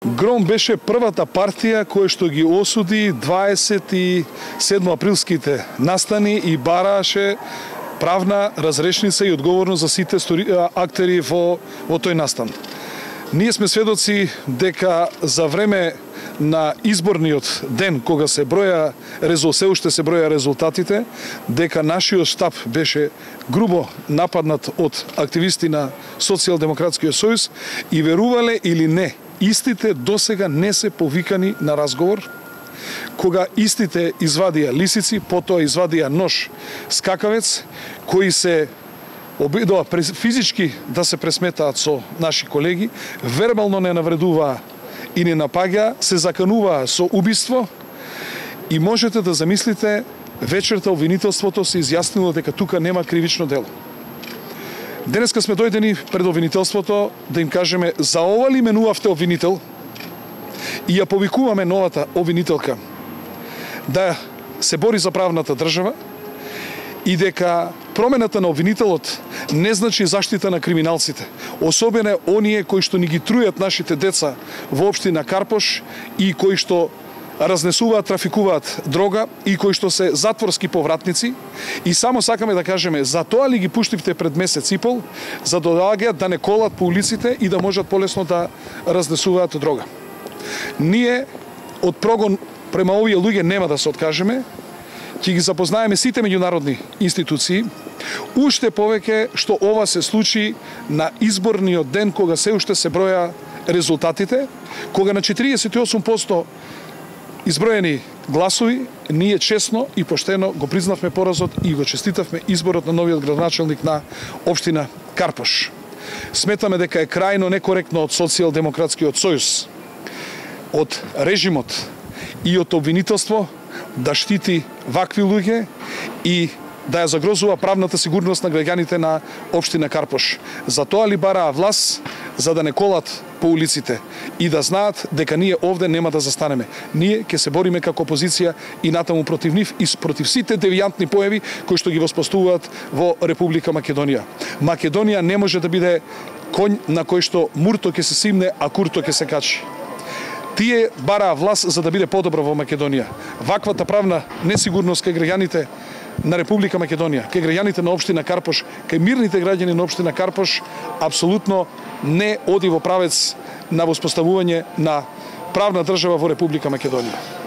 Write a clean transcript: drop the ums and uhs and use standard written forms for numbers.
Гром беше првата партија која што ги осуди 27 априлските настани и бараше правна разрешница и одговорност за сите актери во тој настан. Ние сме сведоци дека за време на изборниот ден, кога се уште се броја резултатите, дека нашиот штаб беше грубо нападнат од активисти на Социјалдемократскиот сојуз и верувале или не, истите досега не се повикани на разговор. Кога истите извадија лисици, потоа извадија нож скакавец, кои се обидоа физички да се пресметаат со наши колеги, вербално не навредуваа и не напаѓаа, се закануваа со убиство и можете да замислите, вечерта обвинителството се изјаснило дека тука нема кривично дело. Денеска сме дојдени пред обвинителството да им кажеме за ова ли менувавте обвинител и ја повикуваме новата обвинителка да се бори за правната држава и дека промената на обвинителот не значи заштита на криминалците, особено оние кои што ни ги трујат нашите деца во општина Карпош и кои што разнесуваат, трафикуваат дрога и кои што се затворски повратници. И само сакаме да кажеме, за тоа ли ги пуштивте пред месец и пол, за да доаѓаат да не колат по улиците и да можат полесно да разнесуваат дрога. Ние од прогон према овие луѓе нема да се откажеме, ќе ги запознаеме сите меѓународни институции, уште повеќе што ова се случи на изборниот ден кога се уште се броја резултатите, кога на 48% изброени гласови, ние честно и поштено го признавме поразот и го честитавме изборот на новиот градоначелник на општина Карпош. Сметаме дека е крајно некоректно од Социјалдемократскиот сојуз, од режимот и од обвинителство да штити вакви луѓе и да ја загрозува правната сигурност на граѓаните на општина Карпош. За тоа ли бараа власт, за да не колат по улиците и да знаат дека ние овде нема да застанеме. Ние ќе се бориме како опозиција и натаму против нив и против сите девијантни појави кои што ги воспоставуваат во Република Македонија. Македонија не може да биде конј на кој што мурто ќе се симне, а курто ќе се качи. Тие бараа власт за да биде подобро во Македонија. Ваквата правна несигурност кај граѓаните на Република Македонија, кај граѓаните на општина Карпош, кај мирните граѓани на општина Карпош, апсолутно не оди во правец на воспоставување на правна држава во Република Македонија.